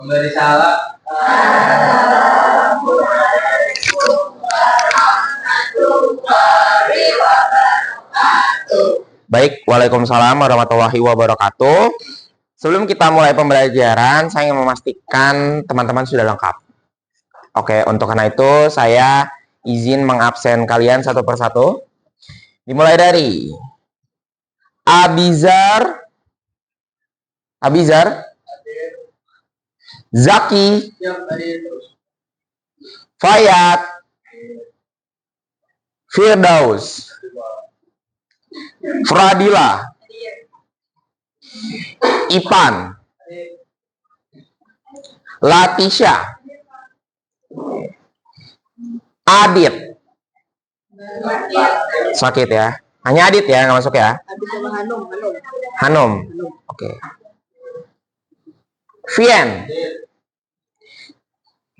Memberi salam. Baik, waalaikumsalam warahmatullahi wabarakatuh. Sebelum kita mulai pembelajaran, saya ingin memastikan teman-teman sudah lengkap. Oke, untuk karena itu saya izin mengabsen kalian satu persatu. Dimulai dari Abizar, Zaki, Fayat, Firdaus, Fradila, Ipan, Latisha, Adit. Sakit ya? Hanya Adit ya, nggak masuk ya? Hanum. Oke. Vian,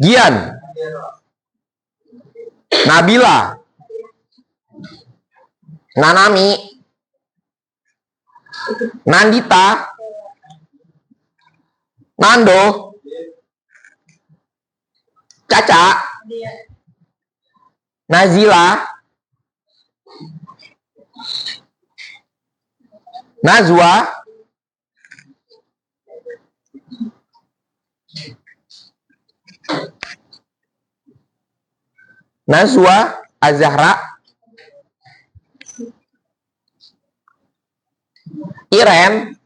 Gian, Nabila, Nanami, Nandita, Nando, Caca, Nazila, Nazwa, Azahra, Iren,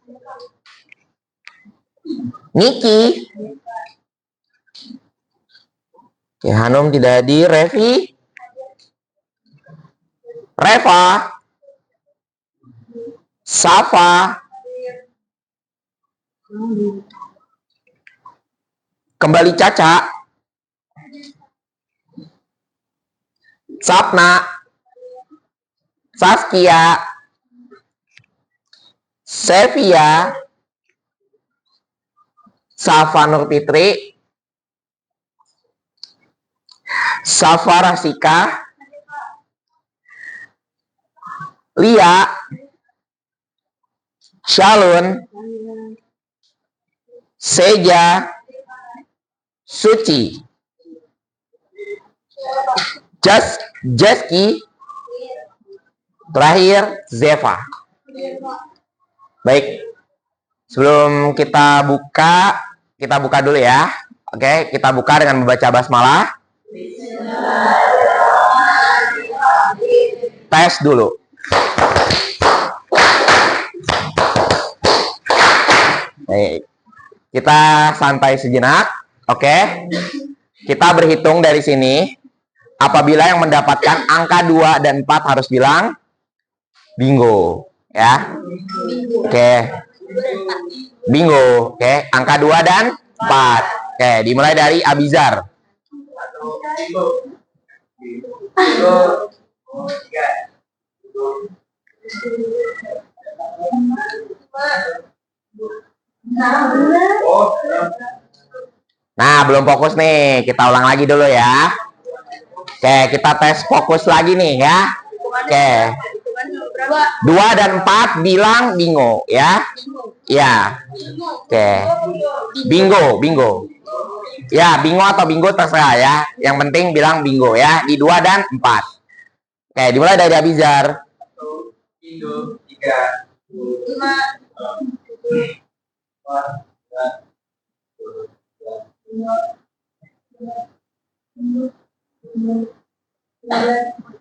Niki. Oke, Hanum tidak hadir. Revi, Reva, Safa, kembali Caca, Sapna, Saskia, Sevia, Safa Nur Fitri, Safa Rasika, Lia, Shalun, Seja, Suci, Jeski, terakhir Zeva. Baik, sebelum kita buka dulu ya. Oke, kita buka dengan membaca basmalah. Tes dulu. Baik, kita santai sejenak. Oke, kita berhitung dari sini. Apabila yang mendapatkan angka 2 dan 4 harus bilang bingo, ya. Oke. Bingo. Oke, angka 2 dan 4. Oke, dimulai dari Abizar. Nah, belum fokus nih. Kita ulang lagi dulu ya. Oke, kita tes fokus lagi nih ya. Oke. 2 dan 4 bilang bingo ya. Ya. Oke. Bingo. Ya, bingo atau bingo terserah ya. Yang penting bilang bingo ya. Di 2 dan 4. Oke, dimulai dari Abizar. Bingo 3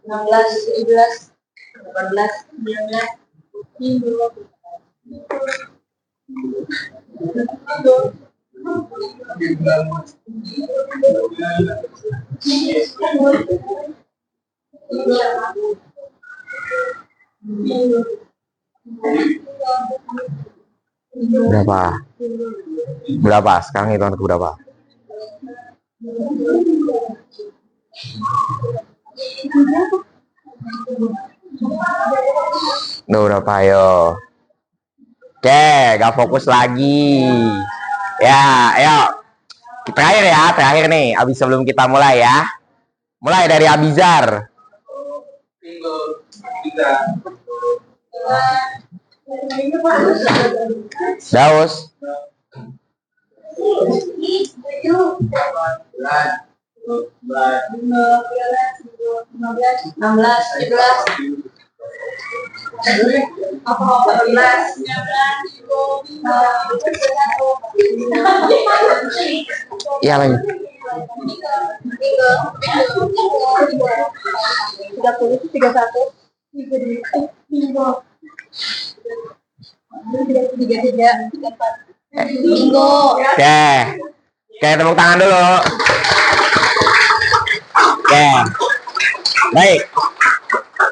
16, 17, 18, 19, 20. Berapa? Sekarang hitungan ke berapa? Berapa ayo? Oke, gak fokus lagi. Ya, ayo. Terakhir nih. Abis sebelum kita mulai ya. Mulai dari Abizar. Daus. Iya lagi. 33. Bingo. Oke, tepuk tangan dulu. Oke, baik.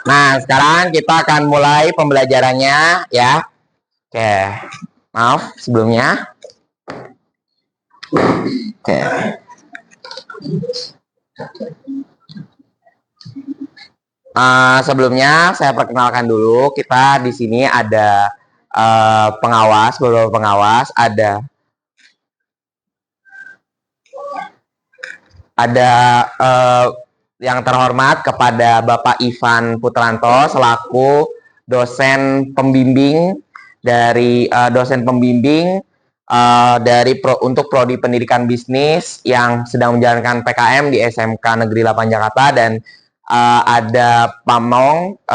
Nah, sekarang kita akan mulai pembelajarannya ya. Oke, maaf sebelumnya. Oke. Sebelumnya saya perkenalkan dulu, kita di sini ada pengawas, beberapa pengawas, ada yang terhormat kepada Bapak Ivan Putranto selaku dosen pembimbing dari untuk prodi pendidikan bisnis yang sedang menjalankan PKM di SMK Negeri 8 Jakarta, dan ada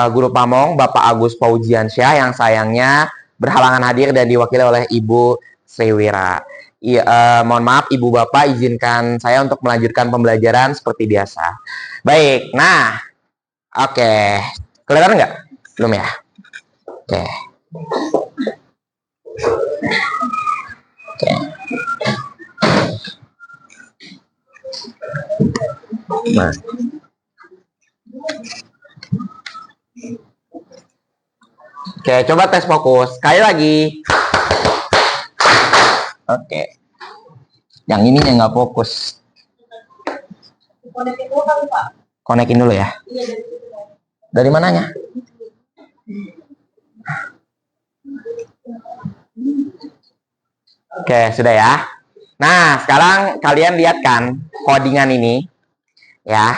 guru pamong Bapak Agus Fauziansyah yang sayangnya berhalangan hadir dan diwakili oleh Ibu Sriwira. Mohon maaf Ibu Bapak, izinkan saya untuk melanjutkan pembelajaran seperti biasa. Baik, nah, oke, kelihatan nggak? Belum ya? Oke. Nah. Oke, coba tes fokus. Sekali lagi. Oke. Yang ini yang nggak fokus. Konekin dulu kali, Pak. Konekin dulu ya. Iya, dari mananya? Oke, sudah ya. Nah, sekarang kalian lihat kan codingan ini ya.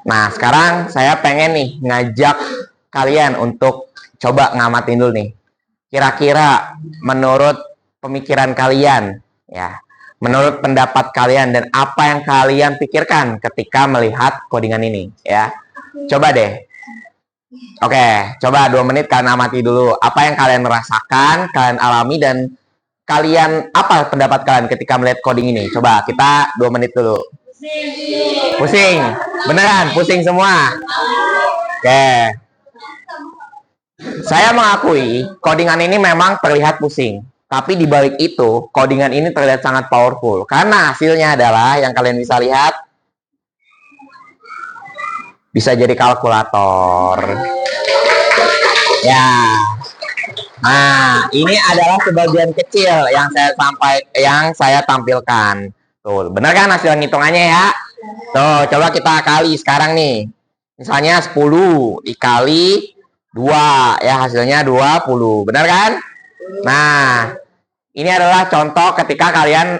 Nah, sekarang saya pengen nih ngajak kalian untuk coba ngamatin dulu nih. Kira-kira menurut pemikiran kalian ya, menurut pendapat kalian dan apa yang kalian pikirkan ketika melihat codingan ini ya. Coba deh. Oke, coba 2 menit kalian amati dulu apa yang kalian rasakan, kalian alami, dan kalian apa pendapat kalian ketika melihat coding ini. Coba kita 2 menit dulu. Pusing. Beneran pusing semua. Oke. Saya mengakui codingan ini memang terlihat pusing, tapi di balik itu codingan ini terlihat sangat powerful karena hasilnya adalah yang kalian bisa lihat bisa jadi kalkulator. Ya. Nah, ini adalah sebagian kecil yang saya tampilkan. Tuh, benar kan hasil hitungannya ya? Tuh, coba kita kali sekarang nih. Misalnya 10 dikali 2 ya, hasilnya 20. Benar kan? Nah, ini adalah contoh ketika kalian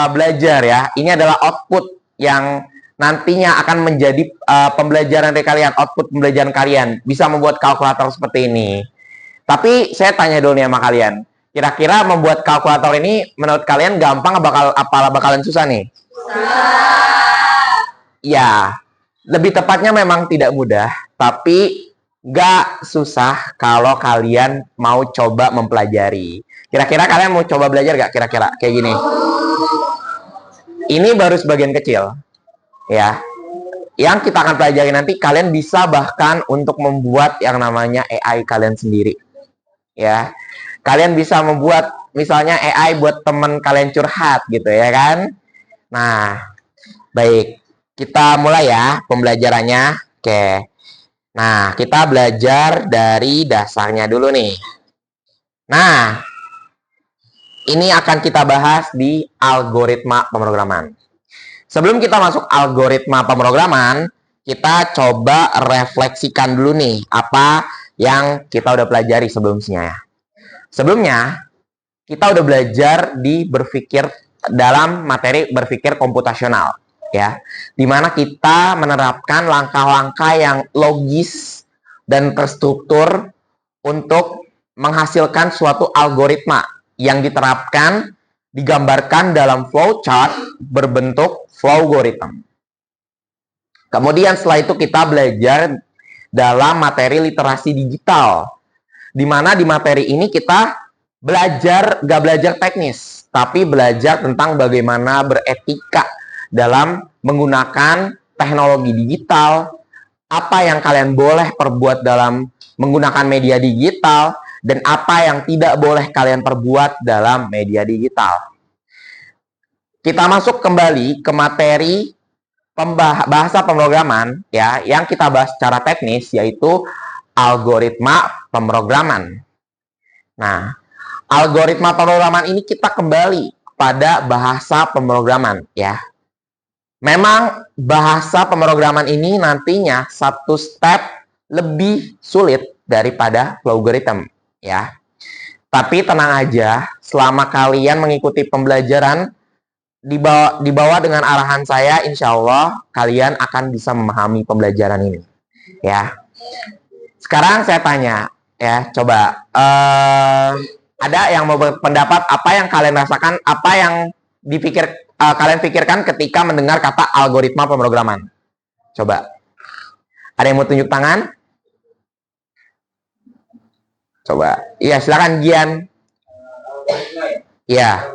belajar ya. Ini adalah output yang nantinya akan menjadi pembelajaran dari kalian, output pembelajaran kalian. Bisa membuat kalkulator seperti ini. Tapi saya tanya dulu nih sama kalian. Kira-kira membuat kalkulator ini menurut kalian gampang apa bakalan susah nih? Ya, lebih tepatnya memang tidak mudah, tapi nggak susah kalau kalian mau coba mempelajari. Kira-kira kalian mau coba belajar nggak? Kira-kira kayak gini. Ini baru sebagian kecil, ya. Yang kita akan pelajari nanti, kalian bisa bahkan untuk membuat yang namanya AI kalian sendiri, ya. Kalian bisa membuat misalnya AI buat temen kalian curhat gitu ya kan. Nah, baik, kita mulai ya pembelajarannya. Oke. Nah, kita belajar dari dasarnya dulu nih. Nah, ini akan kita bahas di algoritma pemrograman. Sebelum kita masuk algoritma pemrograman, kita coba refleksikan dulu nih apa yang kita udah pelajari sebelumnya. Sebelumnya, kita udah belajar dalam materi berpikir komputasional, ya, dimana kita menerapkan langkah-langkah yang logis dan terstruktur untuk menghasilkan suatu algoritma yang diterapkan digambarkan dalam flowchart berbentuk flowgorithm. Kemudian setelah itu kita belajar dalam materi literasi digital, di mana di materi ini kita gak belajar teknis, tapi belajar tentang bagaimana beretika dalam menggunakan teknologi digital, apa yang kalian boleh perbuat dalam menggunakan media digital, dan apa yang tidak boleh kalian perbuat dalam media digital. Kita masuk kembali ke materi bahasa pemrograman ya, yang kita bahas secara teknis, yaitu algoritma pemrograman. Nah, algoritma pemrograman ini kita kembali pada bahasa pemrograman ya. Memang bahasa pemrograman ini nantinya satu step lebih sulit daripada flowgorithm ya. Tapi tenang aja, selama kalian mengikuti pembelajaran dibawa dengan arahan saya, insya Allah kalian akan bisa memahami pembelajaran ini ya. Sekarang saya tanya ya, coba ada yang mau berpendapat apa yang kalian rasakan, apa yang kalian pikirkan ketika mendengar kata algoritma pemrograman? Coba, ada yang mau tunjuk tangan? Coba, iya silakan Gian. Iya.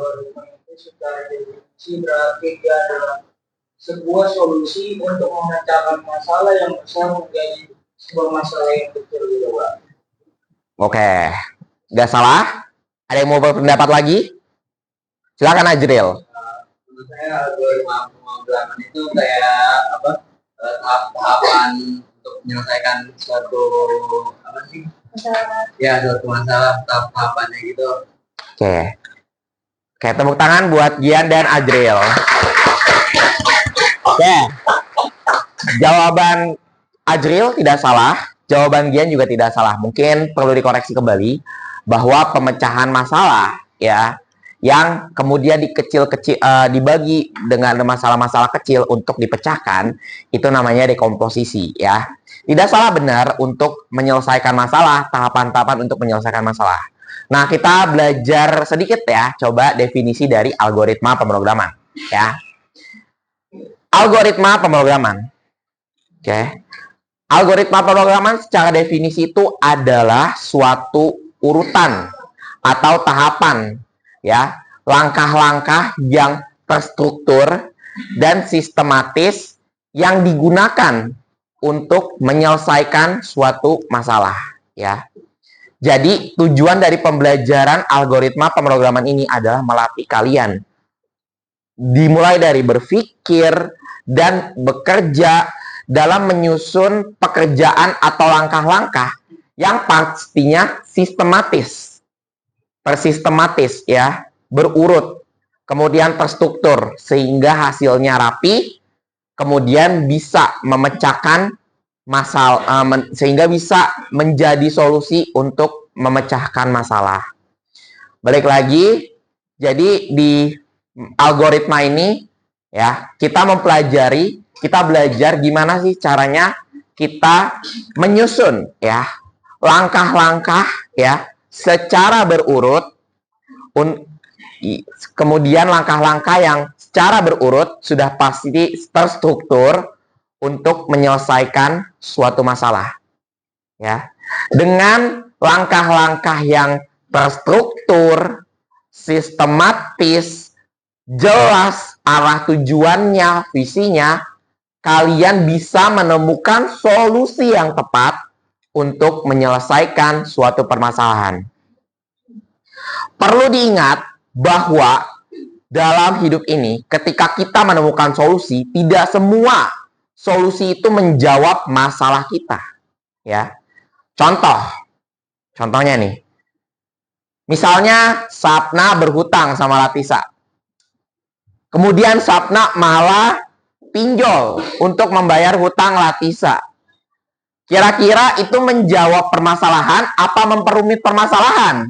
Berarti dia adalah sebuah solusi untuk memecahkan masalah yang besar menjadi sebuah masalah yang kecil juga. Oke, nggak salah. Ada yang mau berpendapat lagi? Silakan Ajril. Menurut saya algoritma pemrograman itu kayak apa? Tahap-tahapan untuk menyelesaikan suatu apa sih? Masalah. Ya, suatu masalah, tahap-tahapannya gitu. Oke. Oke, tepuk tangan buat Gian dan Ajril. Oke. Jawaban Ajril tidak salah, jawaban Gian juga tidak salah. Mungkin perlu dikoreksi kembali bahwa pemecahan masalah ya, yang kemudian dibagi dengan masalah-masalah kecil untuk dipecahkan, itu namanya dekomposisi ya. Tidak salah benar untuk menyelesaikan masalah, tahapan-tahapan untuk menyelesaikan masalah. Nah, kita belajar sedikit ya, coba definisi dari algoritma pemrograman ya. Algoritma pemrograman. Oke. Algoritma pemrograman secara definisi itu adalah suatu urutan atau tahapan ya, langkah-langkah yang terstruktur dan sistematis yang digunakan untuk menyelesaikan suatu masalah ya. Jadi tujuan dari pembelajaran algoritma pemrograman ini adalah melatih kalian dimulai dari berpikir dan bekerja dalam menyusun pekerjaan atau langkah-langkah yang pastinya tersistematis ya, berurut, kemudian terstruktur sehingga hasilnya rapi, kemudian bisa memecahkan masalah, sehingga bisa menjadi solusi untuk memecahkan masalah. Balik lagi, jadi di algoritma ini ya, kita belajar gimana sih caranya kita menyusun ya langkah-langkah ya secara berurut, kemudian langkah-langkah yang secara berurut sudah pasti terstruktur untuk menyelesaikan suatu masalah ya, dengan langkah-langkah yang terstruktur, sistematis, jelas arah tujuannya, visinya, kalian bisa menemukan solusi yang tepat untuk menyelesaikan suatu permasalahan. Perlu diingat bahwa dalam hidup ini, ketika kita menemukan solusi, tidak semua solusi itu menjawab masalah kita ya. Contohnya nih, misalnya Sapna berhutang sama Latisa, kemudian Sapna malah pinjol untuk membayar hutang Latisa. Kira-kira itu menjawab permasalahan apa memperumit permasalahan?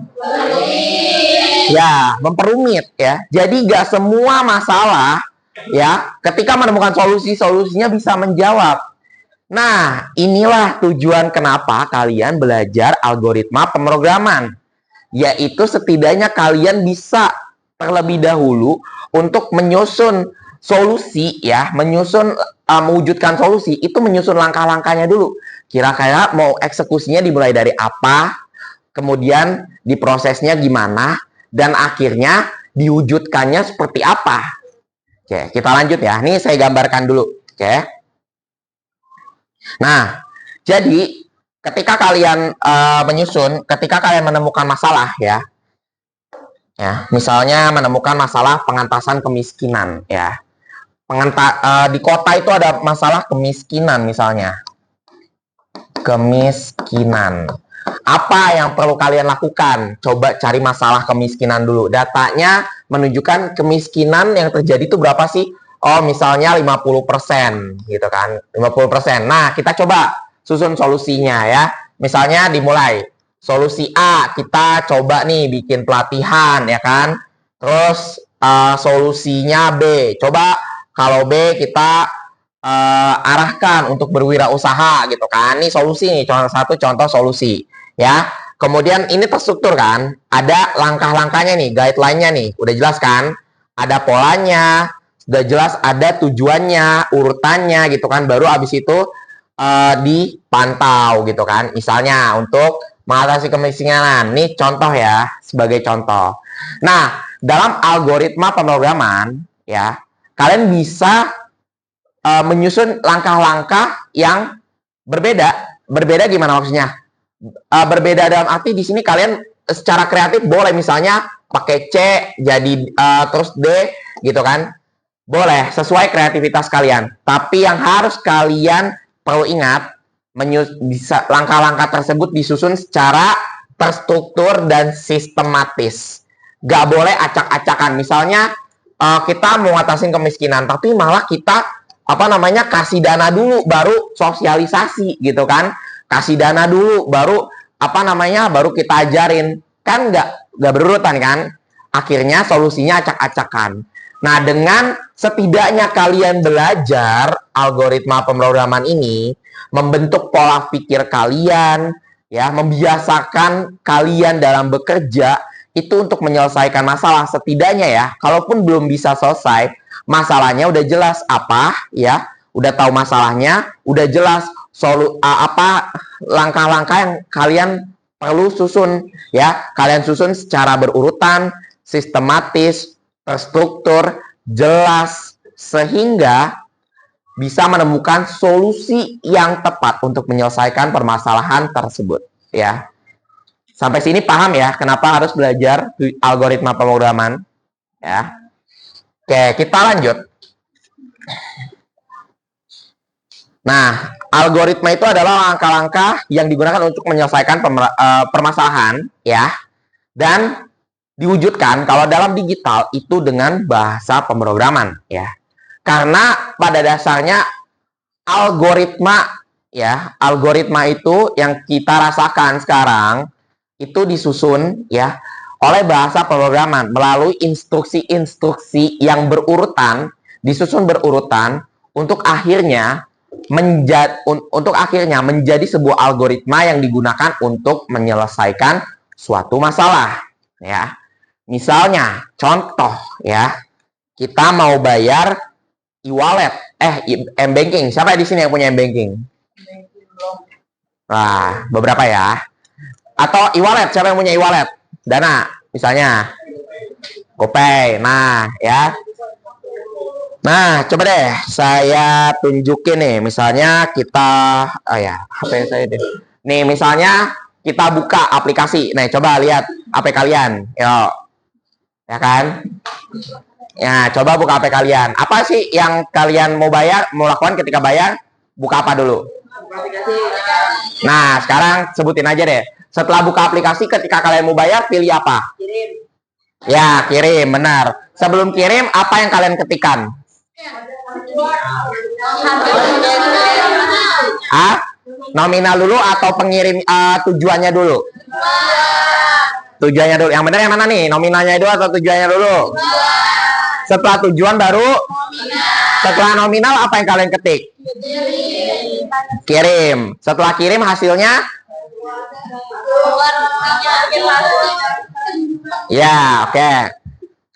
Ya, memperumit ya. Jadi gak semua masalah ya, ketika menemukan solusinya bisa menjawab. Nah, inilah tujuan kenapa kalian belajar algoritma pemrograman. Yaitu setidaknya kalian bisa terlebih dahulu untuk menyusun solusi ya, mewujudkan solusi itu menyusun langkah-langkahnya dulu. Kira-kira mau eksekusinya dimulai dari apa, kemudian diprosesnya gimana, dan akhirnya diwujudkannya seperti apa. Oke, kita lanjut ya. Ini saya gambarkan dulu. Oke. Nah, jadi ketika kalian ketika kalian menemukan masalah ya, misalnya menemukan masalah pengentasan kemiskinan ya. Di kota itu ada masalah kemiskinan misalnya. Kemiskinan. Apa yang perlu kalian lakukan? Coba cari masalah kemiskinan dulu. Datanya menunjukkan kemiskinan yang terjadi itu berapa sih? Oh, misalnya 50% gitu kan. 50%. Nah, kita coba susun solusinya ya. Misalnya dimulai. Solusi A, kita coba nih bikin pelatihan ya kan. Terus solusinya B. Coba kalau B kita arahkan untuk berwirausaha gitu kan. Ini solusi nih, satu contoh solusi ya. Kemudian ini terstruktur kan, ada langkah-langkahnya nih, guideline-nya nih, udah jelas kan, ada polanya, sudah jelas ada tujuannya, urutannya gitu kan, baru abis itu dipantau gitu kan. Misalnya untuk mengatasi kemiskinan, nih contoh ya, sebagai contoh. Nah, dalam algoritma pemrograman ya, kalian bisa menyusun langkah-langkah yang berbeda. Berbeda gimana maksudnya? Berbeda dalam arti di sini kalian secara kreatif boleh misalnya pakai C jadi terus D gitu kan. Boleh sesuai kreativitas kalian. Tapi yang harus kalian perlu ingat, langkah-langkah tersebut disusun secara terstruktur dan sistematis. Gak boleh acak-acakan. Misalnya kita mau ngatasin kemiskinan, tapi malah kita kasih dana dulu baru sosialisasi gitu kan, kasih dana dulu baru baru kita ajarin, kan nggak berurutan kan, akhirnya solusinya acak-acakan. Nah, dengan setidaknya kalian belajar algoritma pemrograman ini membentuk pola pikir kalian ya, membiasakan kalian dalam bekerja itu untuk menyelesaikan masalah. Setidaknya ya, kalaupun belum bisa selesai masalahnya udah jelas apa ya, udah tahu masalahnya, udah jelas langkah-langkah yang kalian perlu susun ya. Kalian susun secara berurutan, sistematis, terstruktur, jelas, sehingga bisa menemukan solusi yang tepat untuk menyelesaikan permasalahan tersebut ya. Sampai sini paham ya kenapa harus belajar algoritma pemrograman ya. Oke, kita lanjut. Nah, algoritma itu adalah langkah-langkah yang digunakan untuk menyelesaikan permasalahan ya, dan diwujudkan kalau dalam digital itu dengan bahasa pemrograman ya. Karena pada dasarnya algoritma itu yang kita rasakan sekarang itu disusun ya oleh bahasa pemrograman melalui instruksi-instruksi yang disusun berurutan untuk akhirnya menjadi sebuah algoritma yang digunakan untuk menyelesaikan suatu masalah ya. Misalnya contoh ya, kita mau bayar e-wallet, m-banking. Siapa di sini yang punya m-banking? Nah, beberapa ya. Atau e-wallet, siapa yang punya e-wallet? Dana, misalnya GoPay. Nah, ya. Nah, coba deh saya tunjukin nih. Misalnya kita HP saya deh. Nih, misalnya kita buka aplikasi. Nih, coba lihat HP kalian. Yuk. Ya kan? Ya, coba buka HP kalian. Apa sih yang kalian mau lakukan ketika bayar? Buka apa dulu? Nah, sekarang sebutin aja deh. Setelah buka aplikasi, ketika kalian mau bayar, pilih apa? Kirim. Ya, kirim, benar. Sebelum kirim, apa yang kalian ketikkan? Nominal dulu atau pengirim tujuannya dulu? Tujuannya dulu. Yang benar yang mana nih? Nominalnya dulu atau tujuannya dulu? Setelah tujuan baru? Setelah nominal, apa yang kalian ketik? Kirim. Setelah kirim, hasilnya? Ya, oke.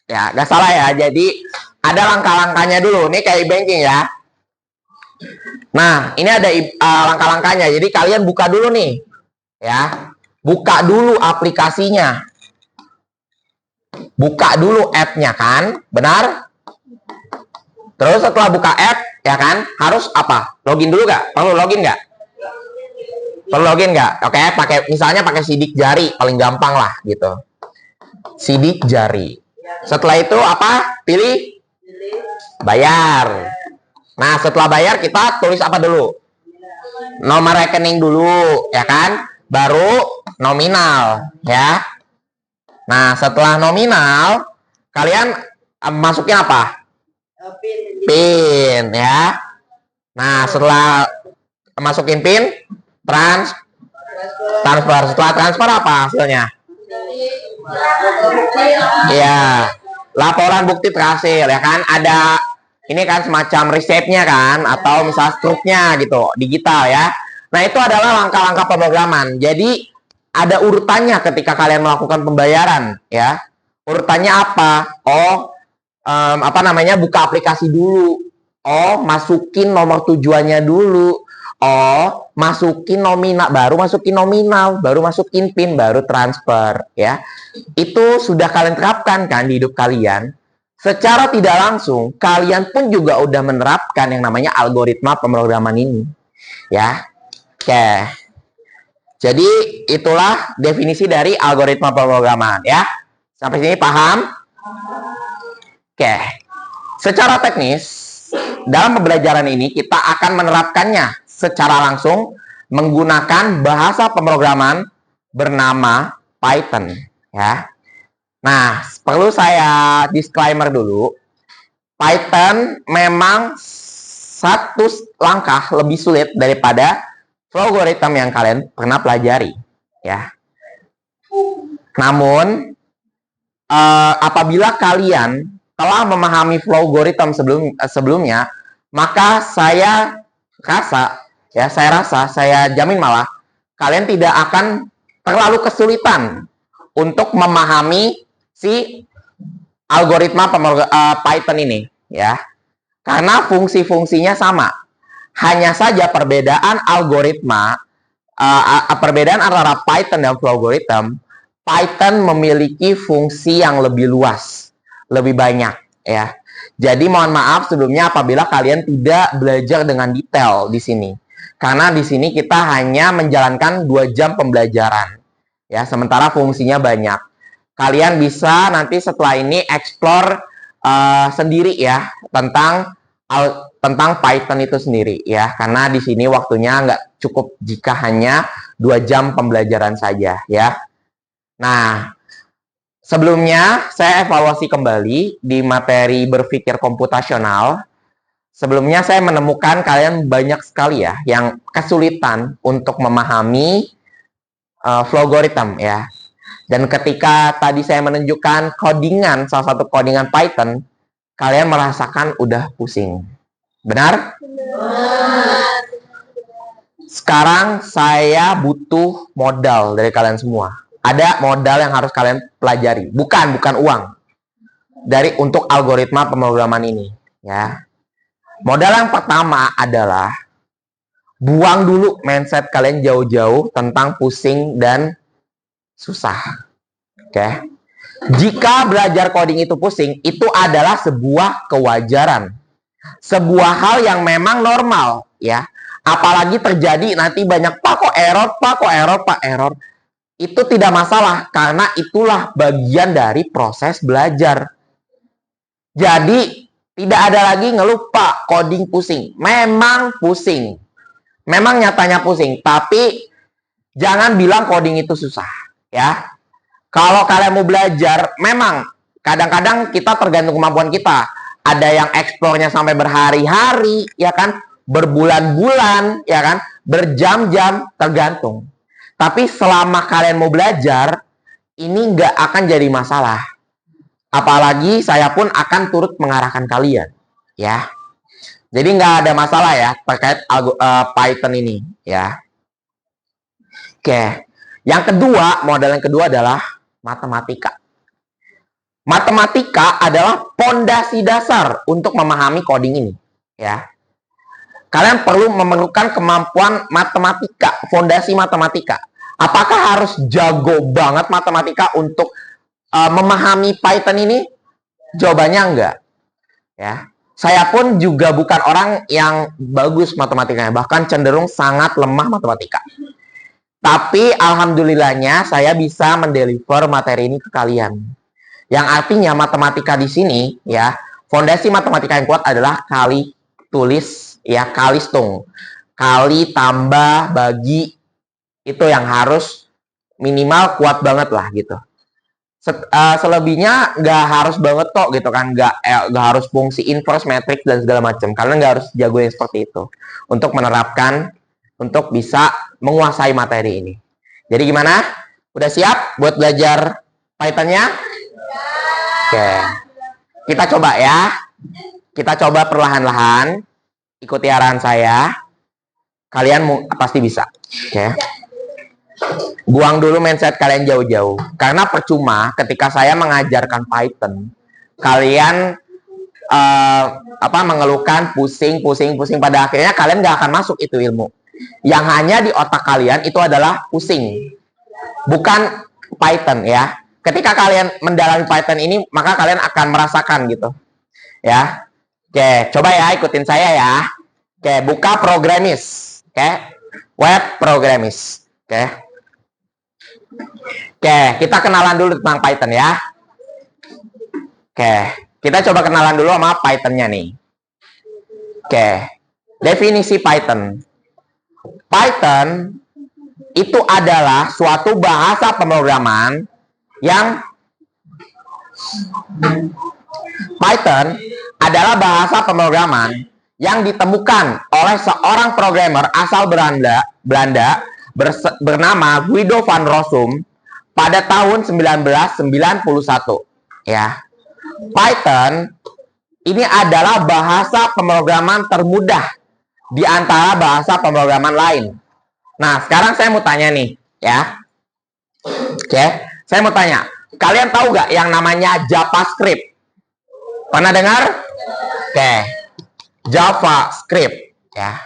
Ya, nggak salah ya. Jadi ada langkah-langkahnya dulu. Ini kayak banking ya. Nah, ini ada langkah-langkahnya. Jadi kalian buka dulu nih, ya. Buka dulu aplikasinya. Buka dulu app-nya kan, benar? Terus setelah buka app, ya kan, harus apa? Login dulu nggak? Perlu login nggak? Perlu login nggak? Oke, misalnya pakai sidik jari, paling gampang lah gitu. Sidik jari. Setelah itu apa? Pilih bayar. Nah, setelah bayar kita tulis apa dulu? Nomor rekening dulu, ya kan? Baru nominal, ya. Nah, setelah nominal, kalian masukin apa? PIN, ya. Nah, setelah masukin PIN, transfer. Setelah transfer apa hasilnya? Iya, laporan bukti berhasil, ya kan? Ada ini kan semacam resepnya kan, atau misal struknya gitu, digital ya. Nah, itu adalah langkah-langkah pemrograman. Jadi ada urutannya ketika kalian melakukan pembayaran, ya. Urutannya apa? Oh, apa namanya? Buka aplikasi dulu. Oh, masukin nomor tujuannya dulu. Oh, masukin nominal, baru masukin PIN, baru transfer, ya. Itu sudah kalian terapkan kan di hidup kalian. Secara tidak langsung, kalian pun juga udah menerapkan yang namanya algoritma pemrograman ini, ya. Oke. Jadi itulah definisi dari algoritma pemrograman, ya. Sampai sini paham? Oke. Secara teknis, dalam pembelajaran ini kita akan menerapkannya secara langsung menggunakan bahasa pemrograman bernama Python, ya. Nah, perlu saya disclaimer dulu. Python memang satu langkah lebih sulit daripada algoritma yang kalian pernah pelajari, ya. Namun, apabila kalian telah memahami flow algorithm sebelumnya, maka saya rasa, saya jamin malah kalian tidak akan terlalu kesulitan untuk memahami si algoritma Python ini, ya. Karena fungsi-fungsinya sama. Hanya saja perbedaan algoritma, perbedaan antara Python dan flow algorithm, Python memiliki fungsi yang lebih luas, lebih banyak, ya. Jadi mohon maaf sebelumnya apabila kalian tidak belajar dengan detail di sini. Karena di sini kita hanya menjalankan 2 jam pembelajaran. Ya, sementara fungsinya banyak. Kalian bisa nanti setelah ini explore sendiri ya tentang Python itu sendiri ya. Karena di sini waktunya nggak cukup jika hanya 2 jam pembelajaran saja ya. Nah, sebelumnya saya evaluasi kembali di materi berpikir komputasional. Sebelumnya saya menemukan kalian banyak sekali ya yang kesulitan untuk memahami flow algorithm ya. Dan ketika tadi saya menunjukkan codingan, salah satu codingan Python, kalian merasakan udah pusing. Benar? Benar. Sekarang saya butuh modal dari kalian semua. Ada modal yang harus kalian pelajari, bukan uang. Untuk algoritma pemrograman ini, ya. Modal yang pertama adalah buang dulu mindset kalian jauh-jauh tentang pusing dan susah. Oke. Jika belajar coding itu pusing, itu adalah sebuah kewajaran. Sebuah hal yang memang normal, ya. Apalagi terjadi nanti banyak Pak error. Itu tidak masalah karena itulah bagian dari proses belajar. Jadi tidak ada lagi ngeluh Pak coding pusing. Memang pusing. Memang nyatanya pusing, tapi jangan bilang coding itu susah, ya. Kalau kalian mau belajar, memang kadang-kadang kita tergantung kemampuan kita. Ada yang eksplornya sampai berhari-hari, ya kan? Berbulan-bulan, ya kan? Berjam-jam, tergantung. Tapi selama kalian mau belajar, ini nggak akan jadi masalah. Apalagi saya pun akan turut mengarahkan kalian, ya. Jadi nggak ada masalah ya terkait Python ini, ya. Oke. Yang kedua, modal yang kedua adalah matematika. Matematika adalah pondasi dasar untuk memahami coding ini, ya. Kalian perlu memerlukan kemampuan matematika, fondasi matematika. Apakah harus jago banget matematika untuk memahami Python ini? Jawabannya enggak. Ya, saya pun juga bukan orang yang bagus matematikanya, bahkan cenderung sangat lemah matematika. Tapi alhamdulillahnya saya bisa mendeliver materi ini ke kalian. Yang artinya matematika di sini, ya, fondasi matematika yang kuat adalah kali tulis, ya, kali hitung, kali tambah bagi, itu yang harus minimal kuat banget lah gitu. Selebihnya nggak harus banget kok gitu kan, nggak harus fungsi inverse, matrix dan segala macam. Kalian nggak harus jago yang seperti itu untuk menerapkan, untuk bisa menguasai materi ini. Jadi gimana? Udah siap buat belajar Python-nya? Oke, kita coba ya. Kita coba perlahan-lahan. Ikuti arahan saya. Kalian pasti bisa. Oke. Buang dulu mindset kalian jauh-jauh. Karena percuma ketika saya mengajarkan Python, kalian mengeluhkan pusing. Pada akhirnya kalian nggak akan masuk itu ilmu. Yang hanya di otak kalian itu adalah pusing, bukan Python, ya. Ketika kalian mendalami Python ini, maka kalian akan merasakan gitu, ya. Oke, coba ya ikutin saya ya. Oke, buka Programmis. Oke, web Programmis. Oke, kita kenalan dulu tentang Python ya. Oke, kita coba kenalan dulu sama Python-nya nih. Oke, definisi Python. Python itu adalah suatu bahasa pemrograman yang ditemukan oleh seorang programmer asal Belanda bernama Guido van Rossum pada tahun 1991, ya. Python ini adalah bahasa pemrograman termudah di antara bahasa pemrograman lain. Nah, sekarang saya mau tanya nih, ya. Oke, saya mau tanya, kalian tahu nggak yang namanya JavaScript? Pernah dengar? Oke, JavaScript, ya.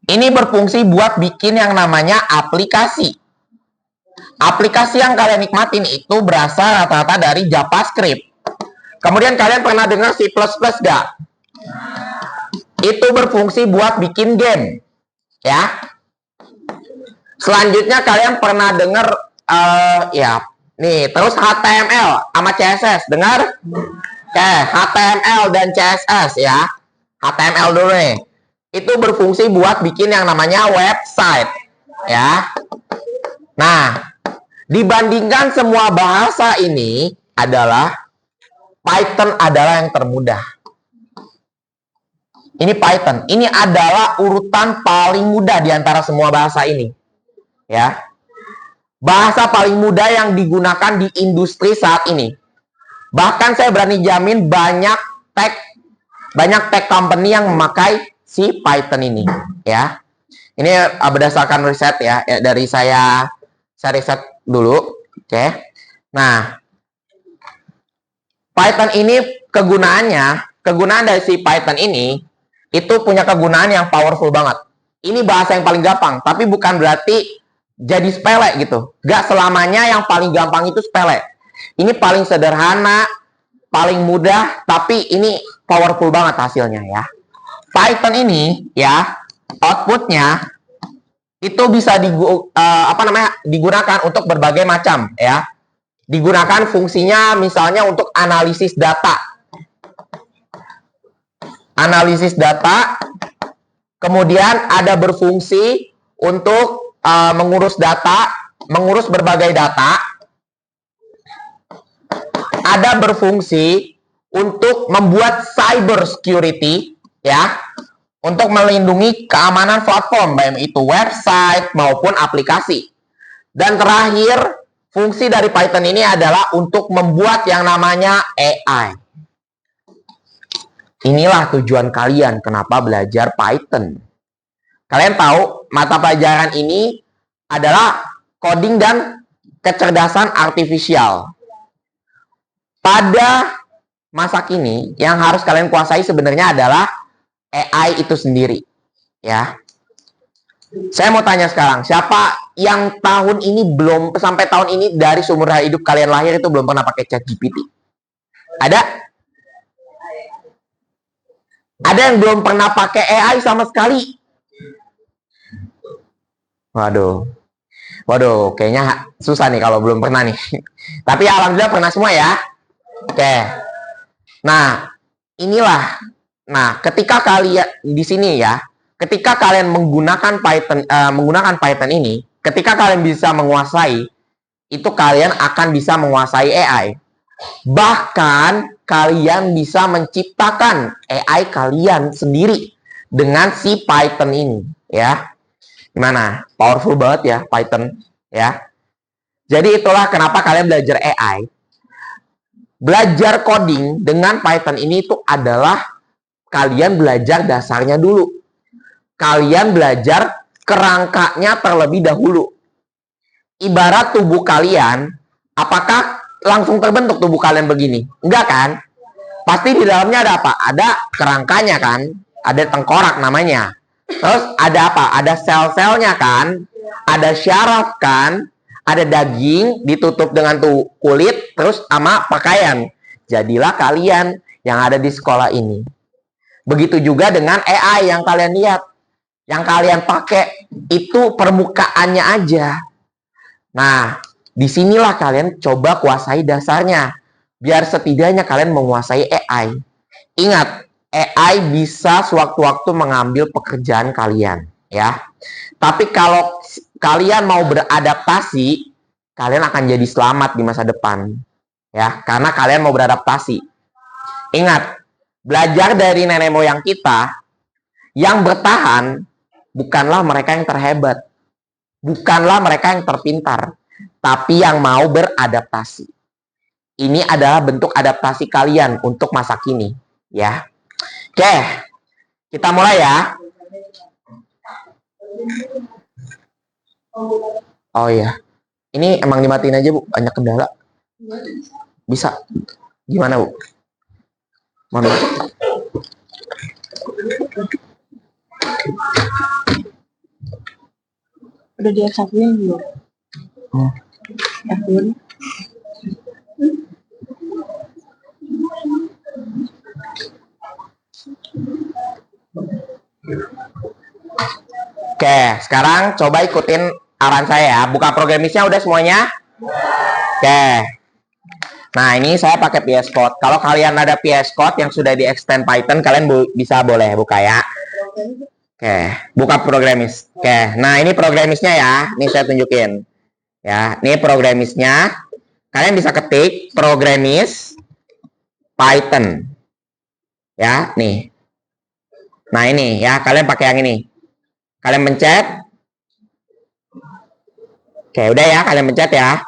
Ini berfungsi buat bikin yang namanya aplikasi. Aplikasi yang kalian nikmatin itu berasal rata-rata dari JavaScript. Kemudian kalian pernah dengar C++ nggak? Itu berfungsi buat bikin game, ya. Selanjutnya kalian pernah dengar ya, nih, terus HTML sama CSS, dengar? Oke, HTML dan CSS ya. HTML dulu nih. Itu berfungsi buat bikin yang namanya website, ya. Nah, dibandingkan semua bahasa ini adalah Python adalah yang termudah. Ini Python, ini adalah urutan paling mudah di antara semua bahasa ini, ya. Bahasa paling mudah yang digunakan di industri saat ini. Bahkan saya berani jamin banyak tech company yang memakai si Python ini, ya. Ini berdasarkan riset ya, dari saya riset dulu, oke. Nah, Python ini kegunaan dari si Python ini itu punya kegunaan yang powerful banget. Ini bahasa yang paling gampang, tapi bukan berarti jadi sepele gitu. Gak selamanya yang paling gampang itu sepele. Ini paling sederhana, paling mudah, tapi ini powerful banget hasilnya ya. Python ini ya, outputnya itu bisa digunakan untuk berbagai macam ya. Digunakan fungsinya misalnya untuk analisis data. Kemudian ada berfungsi untuk mengurus data, mengurus berbagai data. Ada berfungsi untuk membuat cyber security, ya, untuk melindungi keamanan platform, baik itu website maupun aplikasi. Dan terakhir, fungsi dari Python ini adalah untuk membuat yang namanya AI. Inilah tujuan kalian kenapa belajar Python. Kalian tahu mata pelajaran ini adalah coding dan kecerdasan artifisial. pada masa kini yang harus kalian kuasai sebenarnya adalah AI itu sendiri, ya. Saya mau tanya sekarang, siapa yang tahun ini belum sampai tahun ini dari seumur hidup kalian lahir itu belum pernah pakai ChatGPT? Ada? Ada yang belum pernah pakai AI sama sekali? Waduh, kayaknya susah nih kalau belum pernah nih. Tapi alhamdulillah pernah semua ya. Oke. Nah, inilah. Nah, ketika kalian di sini ya, ketika kalian menggunakan Python ini, ketika kalian bisa menguasai, itu kalian akan bisa menguasai AI. Bahkan kalian bisa menciptakan AI kalian sendiri dengan si Python ini, ya. Gimana? Powerful banget ya Python, ya. Jadi itulah kenapa kalian belajar AI. Belajar coding dengan Python ini itu adalah kalian belajar dasarnya dulu. Kalian belajar kerangkanya terlebih dahulu. Ibarat tubuh kalian, apakah langsung terbentuk tubuh kalian begini? Enggak kan? Pasti di dalamnya ada apa? Ada kerangkanya kan? Ada tengkorak namanya. Terus ada apa? Ada sel-selnya kan? Ada syaraf kan? Ada daging ditutup dengan kulit, terus sama pakaian. Jadilah kalian yang ada di sekolah ini. Begitu juga dengan AI yang kalian lihat. Yang kalian pakai itu permukaannya aja. Nah, disinilah kalian coba kuasai dasarnya. Biar setidaknya kalian menguasai AI. Ingat, AI bisa sewaktu-waktu mengambil pekerjaan kalian, ya. Tapi kalau kalian mau beradaptasi, kalian akan jadi selamat di masa depan, ya. Karena kalian mau beradaptasi. Ingat, belajar dari nenek moyang kita, yang bertahan bukanlah mereka yang terhebat, bukanlah mereka yang terpintar, tapi yang mau beradaptasi. Ini adalah bentuk adaptasi kalian untuk masa kini, ya. Oke, kita mulai ya. Oh iya, ini emang dimatiin aja Bu, banyak kendala. Bisa, gimana Bu? Mana? Udah di F1-nya belum? Oh. F1. Oke, sekarang coba ikutin arahan saya ya. Buka programisnya udah semuanya? Oke. Nah, ini saya pakai VS Code. Kalau kalian ada VS Code yang sudah di extend Python, kalian bisa boleh buka ya. Oke, buka programis. Oke, nah ini programisnya ya. Ini saya tunjukin. Ya, ini programisnya. Kalian bisa ketik programis Python. Ya, nih. Nah, ini ya, kalian pakai yang ini. Kalian pencet. Oke, udah ya, kalian pencet ya.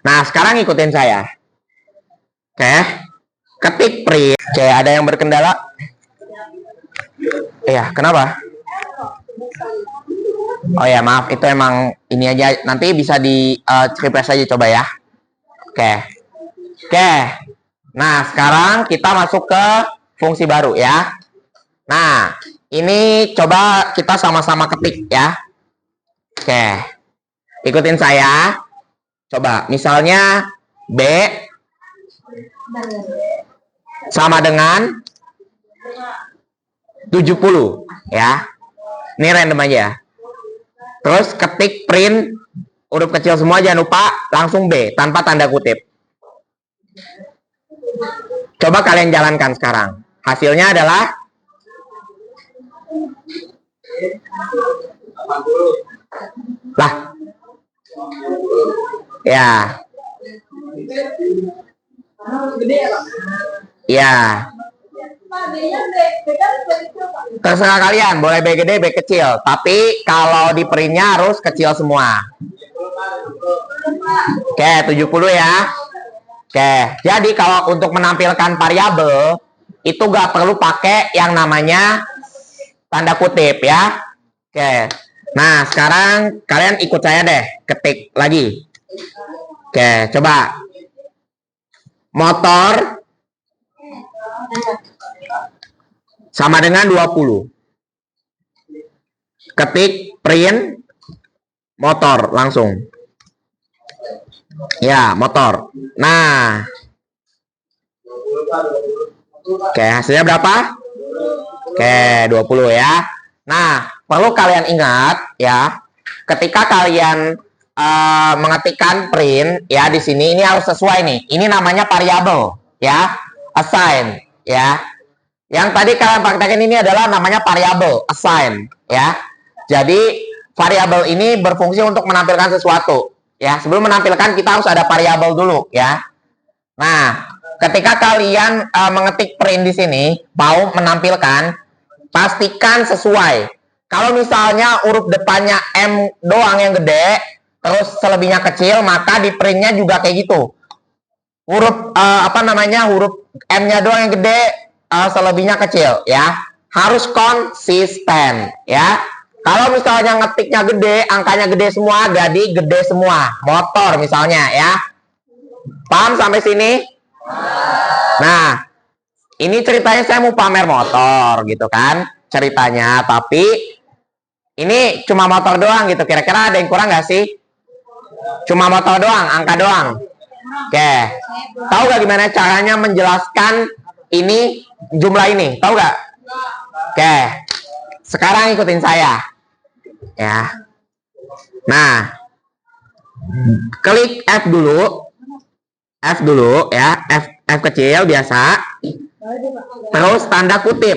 Nah, sekarang ikutin saya. Oke. Ketik print. Oke, ada yang berkendala? Iya, kenapa? Oh ya, maaf, itu emang ini aja. Nanti bisa di refresh aja coba ya. Oke. Oke. Nah, sekarang kita masuk ke fungsi baru ya. Nah, ini coba kita sama-sama ketik ya. Oke. Ikutin saya. Coba, misalnya B sama dengan 70 ya. Ini random aja. Terus ketik print huruf kecil semua, jangan lupa langsung B tanpa tanda kutip. Coba kalian jalankan sekarang. Hasilnya adalah 80. lah. Ya. Ya. Terserah kalian, boleh B gede, B kecil. Tapi kalau di printnya harus kecil semua. Oke, 70 ya. Oke, jadi kalau untuk menampilkan variabel itu gak perlu pakai yang namanya tanda kutip ya. Oke. Nah, sekarang kalian ikut saya deh, ketik lagi. Oke, coba. motor sama dengan 20. Ketik print motor langsung. Ya, motor. Nah. Oke, hasilnya berapa? Oke, 20 ya. Nah, perlu kalian ingat ya, ketika kalian mengetikkan print ya di sini ini harus sesuai nih. Ini namanya variabel ya, assign ya. Yang tadi kalian praktekin ini adalah namanya variabel assign ya. Jadi variabel ini berfungsi untuk menampilkan sesuatu ya. Sebelum menampilkan kita harus ada variabel dulu ya. Nah, ketika kalian mengetik print di sini mau menampilkan, pastikan sesuai. Kalau misalnya huruf depannya M doang yang gede, terus selebihnya kecil, maka di printnya juga kayak gitu. Huruf huruf M-nya doang yang gede, selebihnya kecil ya. Harus konsisten ya. Kalau misalnya ngetiknya gede, angkanya gede semua, jadi gede semua. Motor misalnya ya. Paham sampai sini? Nah, ini ceritanya saya mau pamer motor gitu kan ceritanya, tapi ini cuma motor doang gitu. Kira-kira ada yang kurang nggak sih? Cuma motor doang, angka doang. Oke, tahu nggak gimana caranya menjelaskan ini jumlah ini? Tahu nggak? Oke, sekarang ikutin saya ya. Nah, klik F dulu ya, F kecil biasa. Terus tanda kutip.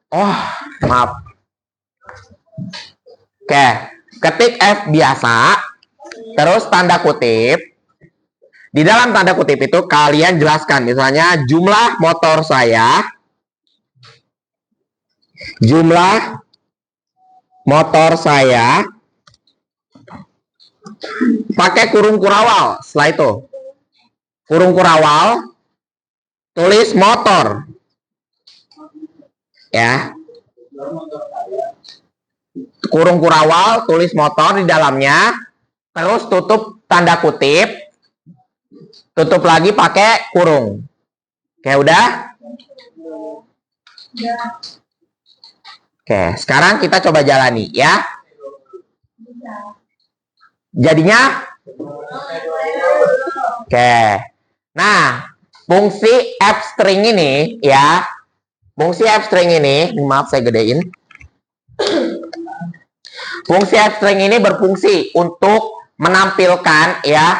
Oh, maaf. Oke, ketik F biasa. Terus tanda kutip. Di dalam tanda kutip itu kalian jelaskan, misalnya jumlah motor saya. Jumlah motor saya. Pakai kurung kurawal. Setelah itu, kurung kurawal. Tulis motor ya, kurung kurawal, tulis motor di dalamnya, terus tutup tanda kutip, tutup lagi pakai kurung. Oke, udah? Oke, sekarang kita coba jalani ya. Jadinya oke. Nah, fungsi F string ini ya, fungsi F string ini, maaf saya gedein. Fungsi F string ini berfungsi untuk menampilkan ya,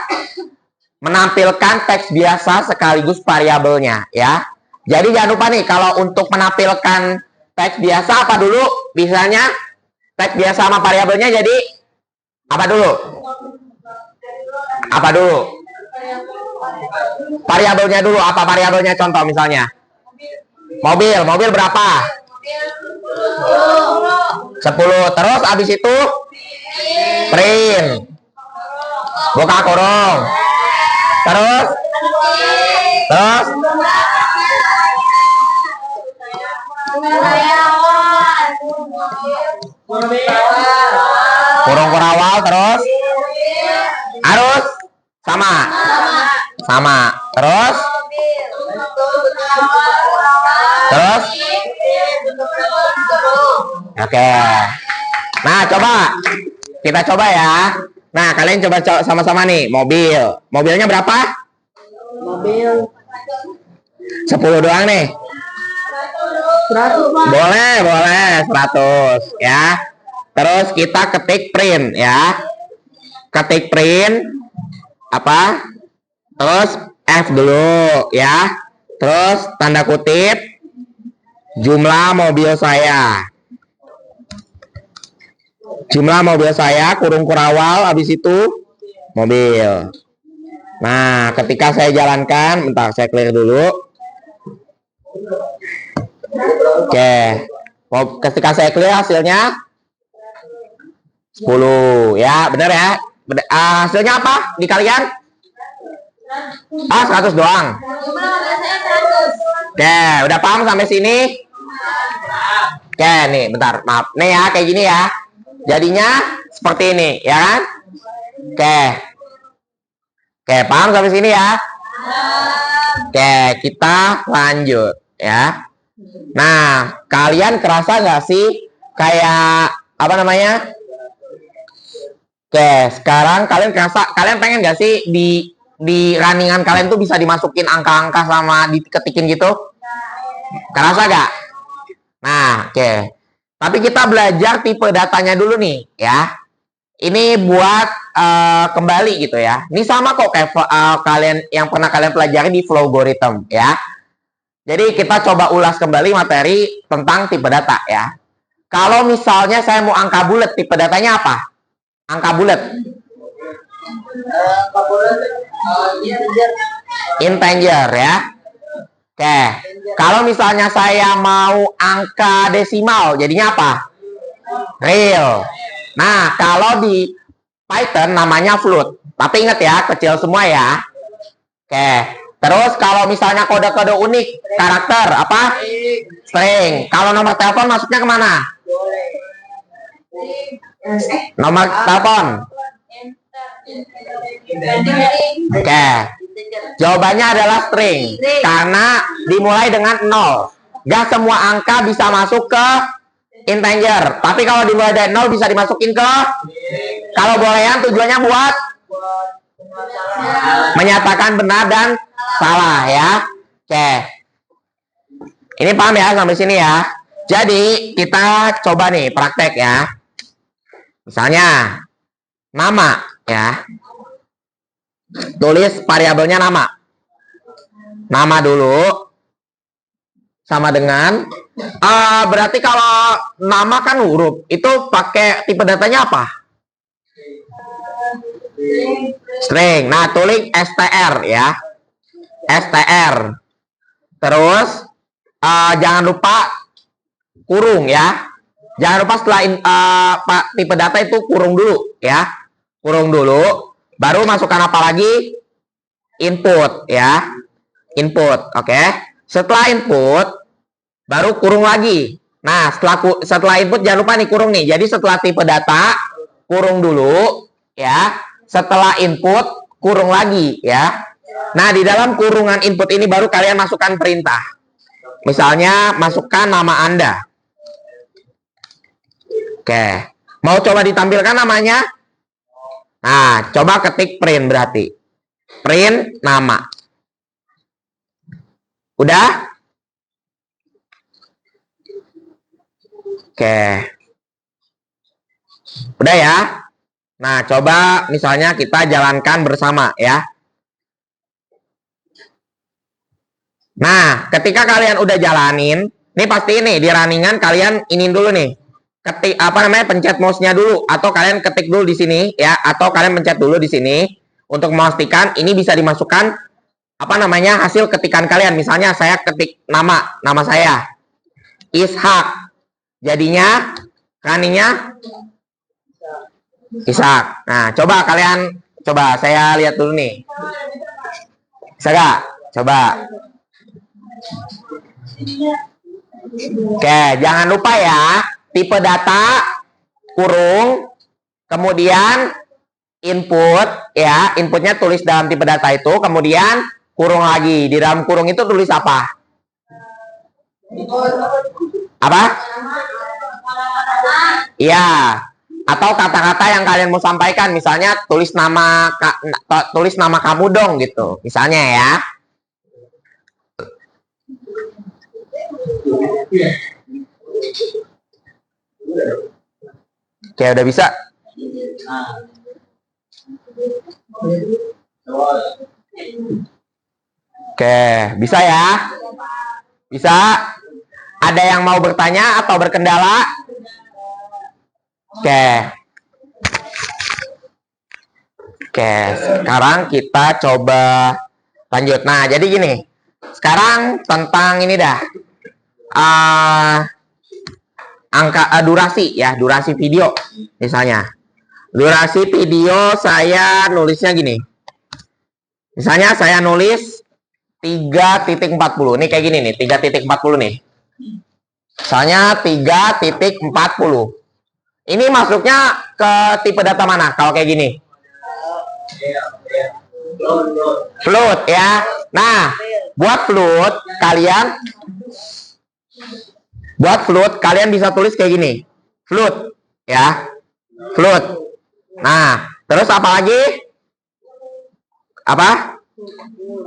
menampilkan teks biasa sekaligus variabelnya ya. Jadi jangan lupa nih, kalau untuk menampilkan teks biasa apa dulu? Biasanya teks biasa sama variabelnya jadi apa dulu? Apa dulu? Variabelnya dulu, apa variabelnya? Contoh misalnya mobil berapa? 10. Terus abis itu print, buka kurung, terus kurung kurawal, terus harus sama terus oke. Nah, kita coba ya. Nah, kalian coba sama-sama nih. Mobilnya berapa? Mobil 10 doang nih. 100, Pak. Boleh 100 ya. Terus kita ketik print ya. Ketik print apa? Terus F dulu ya. Terus tanda kutip jumlah mobil saya. Jumlah mobil saya, kurung kurawal, habis itu mobil. Nah, ketika saya jalankan, bentar saya clear dulu. Oke. Ketika saya clear hasilnya 10 ya, benar ya? Hasilnya apa di kalian? 100 doang. Oke, udah paham sampai sini? Oke, nih bentar, maaf. Nih ya, kayak gini ya. Jadinya seperti ini, ya kan? Oke, paham sampai sini ya? Oke, kita lanjut ya. Nah, kalian kerasa nggak sih kayak apa namanya? Oke, sekarang kalian kerasa, kalian pengen nggak sih di runningan kalian tuh bisa dimasukin angka-angka sama diketikin gitu? Kerasa nggak? Nah, oke. Tapi kita belajar tipe datanya dulu nih, ya. Ini buat kembali gitu ya. Ini sama kok kayak kalian yang pernah kalian pelajari di Flowgorithm, ya. Jadi kita coba ulas kembali materi tentang tipe data ya. Kalau misalnya saya mau angka bulat, tipe datanya apa? Angka bulat. Integer ya. Oke. Kalau misalnya saya mau angka desimal, jadinya apa? Real. Nah, kalau di Python namanya float. Tapi ingat ya, kecil semua ya. Oke. Terus kalau misalnya kode-kode unik, karakter apa? String. Kalau nomor telepon masuknya kemana? Nomor telepon. Oke. Jawabannya adalah string. Karena dimulai dengan 0. Gak semua angka bisa masuk ke integer. Tapi kalau dimulai dari 0 bisa dimasukin ke. Kalau boolean tujuannya buat menyatakan benar dan salah ya. Oke. Ini paham ya sampai sini ya. Jadi kita coba nih praktek ya. Misalnya nama ya. Tulis variabelnya nama. Nama dulu sama dengan berarti kalau nama kan huruf, itu pakai tipe datanya apa? String. Nah, tulis str ya. Str. Terus jangan lupa kurung ya. Jangan lupa setelah tipe data itu kurung dulu ya. Kurung dulu. Baru masukkan apa lagi? Input ya. Input, oke. Setelah input baru kurung lagi. Nah, setelah input jangan lupa nih kurung nih. Jadi setelah tipe data kurung dulu ya. Setelah input kurung lagi ya. Nah, di dalam kurungan input ini baru kalian masukkan perintah. Misalnya masukkan nama Anda. Oke. Mau coba ditampilkan namanya? Nah, coba ketik print berarti. Print nama. Udah? Oke. Udah ya? Nah, coba misalnya kita jalankan bersama ya. Nah, ketika kalian udah jalanin, nih pasti ini di runningan kalian ini dulu nih. Ketik apa namanya? Pencet mouse-nya dulu atau kalian ketik dulu di sini ya, atau kalian pencet dulu di sini untuk memastikan ini bisa dimasukkan apa namanya? Hasil ketikan kalian. Misalnya saya ketik nama saya Ishak. Jadinya runningnya Ishak. Nah, coba kalian saya lihat dulu nih. Bisa gak? Coba. Oke, jangan lupa ya, tipe data kurung, kemudian input ya, inputnya tulis dalam tipe data itu, kemudian kurung lagi. Di dalam kurung itu tulis apa? Apa? Iya. Atau kata-kata yang kalian mau sampaikan, misalnya tulis nama kamu dong gitu, misalnya ya. Oke, udah bisa. Oke, bisa ya? Bisa? Ada yang mau bertanya atau berkendala? Oke. Oke, sekarang kita coba lanjut. Nah, jadi gini. Sekarang tentang ini dah. Durasi ya, durasi video misalnya. Durasi video saya nulisnya gini. Misalnya saya nulis 3.40. Ini kayak gini nih, 3.40 nih. Misalnya 3.40. Ini masuknya ke tipe data mana kalau kayak gini? Float ya. Nah, buat float kalian bisa tulis kayak gini. Float ya. Float. Nah, terus apa lagi? Apa?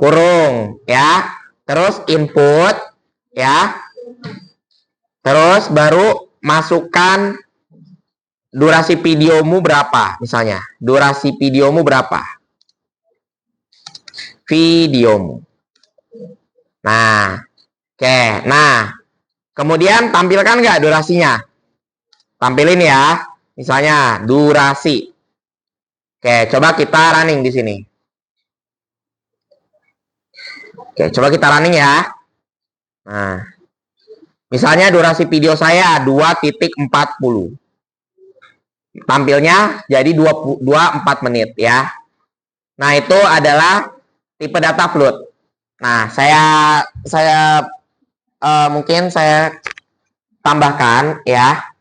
Kurung ya. Terus input ya. Terus baru masukkan durasi videomu berapa misalnya. Durasi videomu berapa? Videomu. Nah, oke. Nah, kemudian tampilkan nggak durasinya? Tampilin ya. Misalnya durasi. Oke, coba kita running di sini. Oke, coba kita running ya. Nah, misalnya durasi video saya 2.40. Tampilnya jadi 24 menit ya. Nah, itu adalah tipe data float. Nah, mungkin saya tambahkan ya.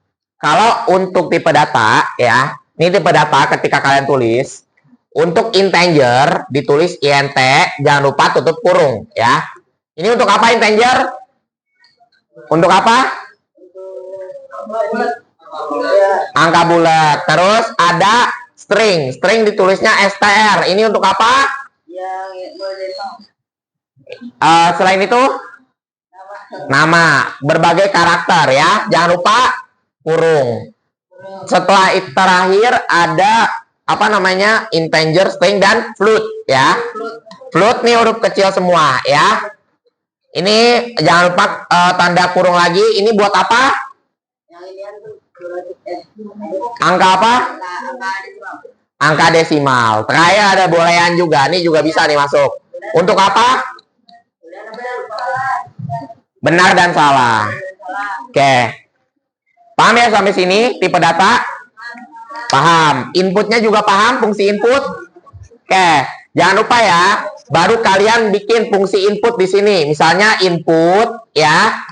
Kalau untuk tipe data ya, ini tipe data ketika kalian tulis, untuk integer ditulis int, jangan lupa tutup kurung ya. Ini untuk apa integer? Untuk apa? Angka bulat. Terus ada string. String ditulisnya str. Ini untuk apa? Selain itu nama, berbagai karakter ya. Jangan lupa kurung. Setelah itu terakhir ada apa namanya? Integer, string dan float ya. Float nih huruf kecil semua ya. Ini jangan lupa tanda kurung lagi. Ini buat apa? Angka apa? Angka desimal. Terakhir ada boolean juga. Ini juga bisa nih masuk. Untuk apa? Benar dan salah. Oke. Paham ya sampai sini tipe data? Paham. Inputnya juga paham, fungsi input? Oke. Jangan lupa ya, baru kalian bikin fungsi input di sini. Misalnya input ya.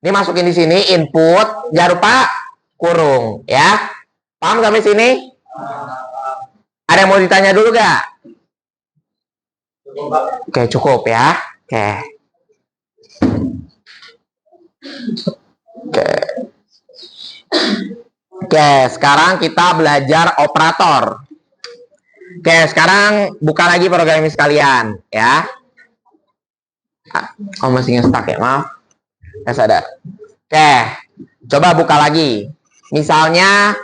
Ini masukin di sini input, jangan lupa kurung ya. Paham sampai sini? Ada yang mau ditanya dulu gak? Oke, cukup ya. Oke. Oke, sekarang kita belajar operator. Oke, sekarang buka lagi program ini sekalian ya. Oh, masih nge-stuck ya, maaf. Ya sadar. Oke, coba buka lagi. Misalnya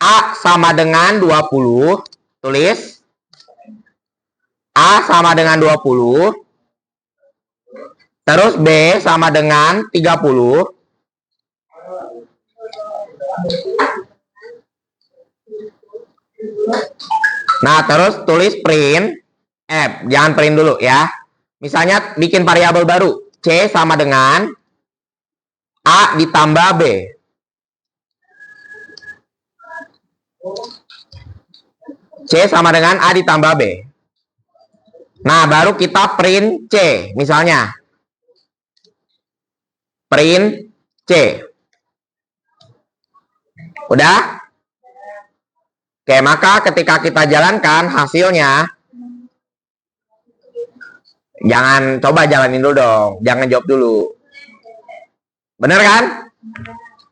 A sama dengan 20, tulis A sama dengan 20, terus B sama dengan 30. Nah, terus tulis print. Jangan print dulu ya. Misalnya bikin variabel baru. C sama dengan A ditambah B. C sama dengan A ditambah B. Nah, baru kita print C. Misalnya. Print C. Udah? Oke, maka ketika kita jalankan hasilnya, jangan coba jalanin dulu dong. Jangan jawab dulu. Bener kan?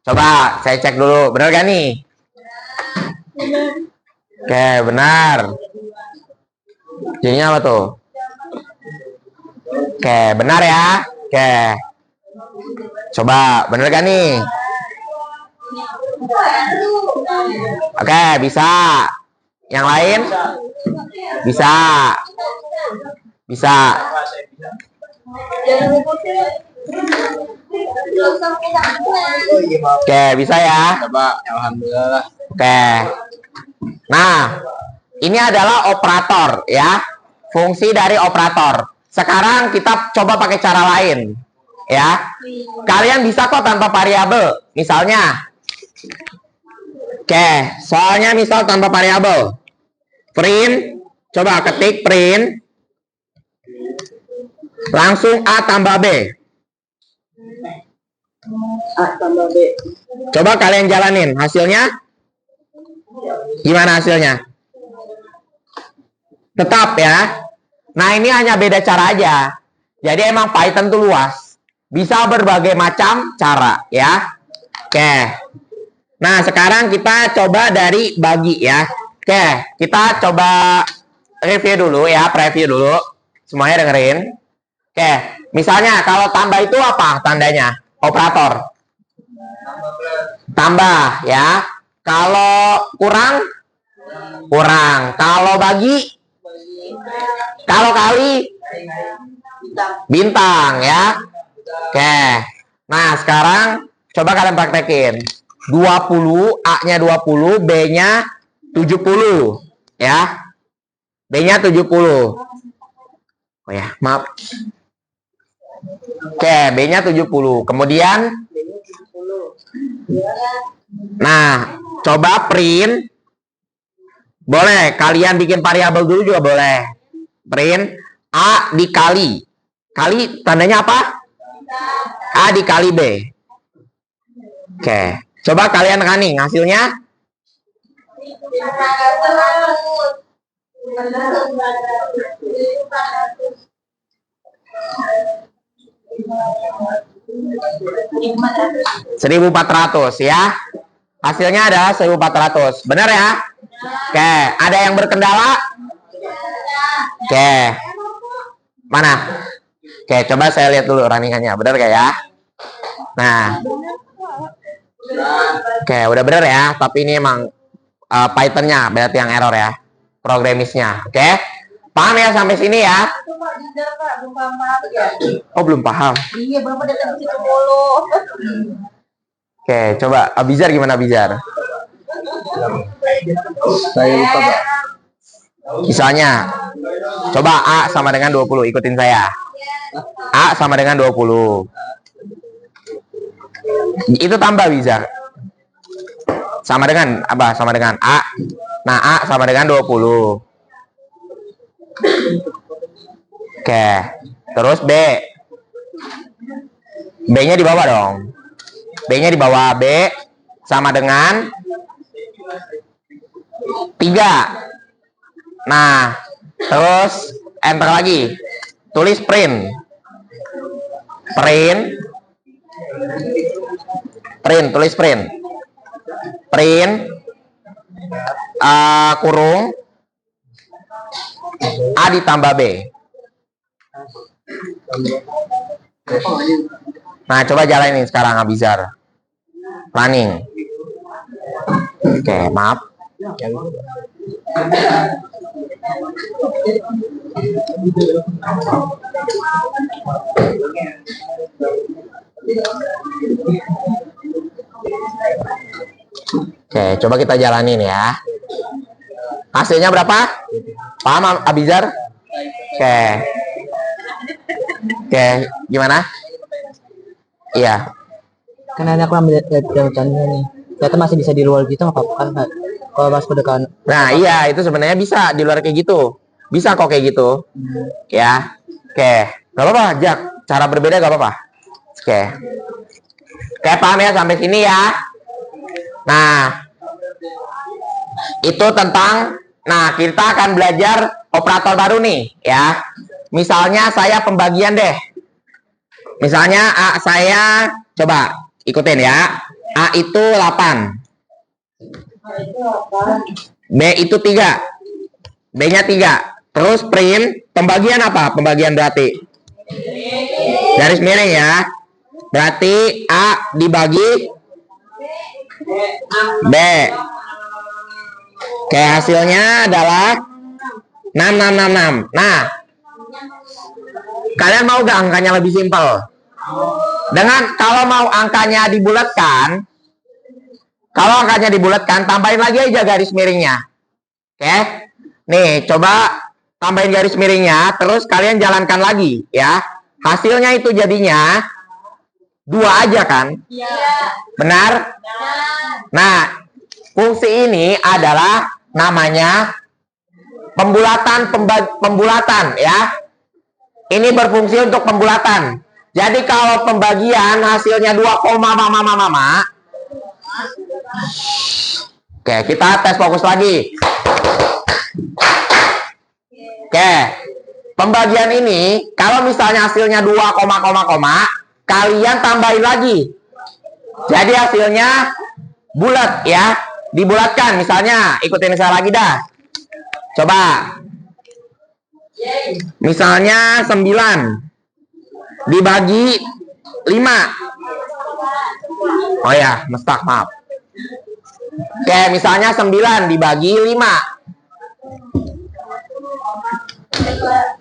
Coba saya cek dulu. Bener kan nih? Oke, benar. Jadinya apa tuh? Oke, benar ya. Oke. Coba, bener kan nih? Oke, bisa. Yang lain? Bisa. Bisa. Oke, bisa ya. Coba, alhamdulillah. Oke. Nah, ini adalah operator ya. Fungsi dari operator. Sekarang kita coba pakai cara lain. Ya. Kalian bisa kok tanpa variabel. Misalnya. Oke, soalnya misal tanpa variabel. Print, coba ketik print. Langsung A tambah B. A tambah B. Coba kalian jalanin hasilnya. Gimana hasilnya? Tetap ya. Nah, ini hanya beda cara aja. Jadi emang Python tuh luas. Bisa berbagai macam cara ya. Oke. Nah, sekarang kita coba dari bagi ya. Oke, kita coba review dulu ya, preview dulu. Semuanya dengerin. Oke, misalnya kalau tambah itu apa tandanya? Operator. Tambah ya. Kalau kurang? Kurang. Kalau bagi? Kalau kali? Bintang ya. Oke. Nah, sekarang coba kalian praktekin. 20, A-nya 20, B-nya 70 ya. B-nya 70. Oh ya, maaf. Oke, B-nya 70. Kemudian nah, coba print. Boleh, kalian bikin variabel dulu juga boleh. Print A dikali. Kali tandanya apa? A dikali B. Oke, coba kalian running hasilnya. $1.400 ya. Hasilnya ada 1.400. Benar ya? Oke, ada yang berkendala? Oke. Mana? Oke, coba saya lihat dulu runningannya. Benar gak ya? Nah. Oke, udah benar ya. Tapi ini emang Python-nya berarti yang error ya. Programisnya. Oke. Paham ya sampai sini ya? Oh, belum paham. Iya, Bapak datang ke situ mulu. Oke, coba Abizar gimana Abizar? Saya lupa, Pak. Misalnya, coba A sama dengan 20, ikutin saya. A sama dengan 20. Itu tambah Bizar. Sama dengan apa? Sama dengan A. Nah, A sama dengan 20. Oke. Terus B. B-nya di bawah dong. B-nya di bawah. B sama dengan 3. Nah, terus enter lagi. Tulis print. Tulis print. Print kurung A ditambah B. Nah, coba jalanin sekarang Abizar. Running. Oke, maaf. Oke, coba kita jalanin ya. Hasilnya berapa? Paham Abizar? Oke. Oke, gimana? Iya. Karena aku ambil contohnya nih. Ternyata masih bisa di luar gitu nggak apa-apa kan? Kalau pas pendekatan. Nah, iya itu sebenarnya bisa di luar kayak gitu. Bisa kok kayak gitu. Ya. Oke. Gak apa-apa, Jak. Cara berbeda gak apa-apa. Oke. Oke, paham ya sampai sini ya. Nah, itu tentang, nah kita akan belajar operator baru nih ya. Misalnya saya pembagian deh. Misalnya A saya, coba ikutin ya. A itu 8. B itu 3. B-nya 3. Terus print, pembagian apa? Pembagian berarti garis miring ya. Berarti A dibagi B. Oke, hasilnya adalah 6. Nah, kalian mau gak angkanya lebih simpel? Dengan kalau mau angkanya dibulatkan, tambahin lagi aja garis miringnya. Oke. Nih, coba tambahin garis miringnya, terus kalian jalankan lagi ya. Hasilnya itu jadinya 2 aja kan? Iya. Benar? Nah, fungsi ini adalah namanya pembulatan ya. Ini berfungsi untuk pembulatan. Jadi kalau pembagian hasilnya 2, Oke, kita tes fokus lagi. Oke. Pembagian ini, kalau misalnya hasilnya 2, kalian tambahin lagi. Jadi hasilnya bulat ya. Dibulatkan. Misalnya, ikutin saya lagi dah. Coba. Misalnya 9 dibagi 5. Oh ya, mestak, maaf. Oke, misalnya 9 dibagi 5.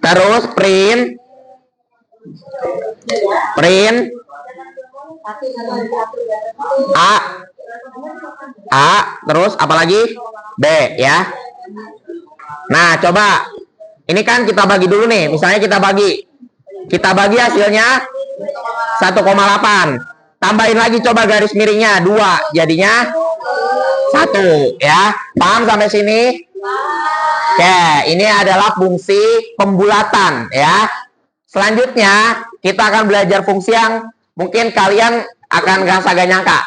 Terus print A, terus apa lagi? B ya. Nah, coba ini kan kita bagi dulu nih. Misalnya kita bagi hasilnya 1,8. Tambahin lagi coba garis miringnya 2, jadinya 1 ya. Paham sampai sini? Oke, ini adalah fungsi pembulatan ya. Selanjutnya kita akan belajar fungsi yang mungkin kalian akan ngerasa gak nyangka.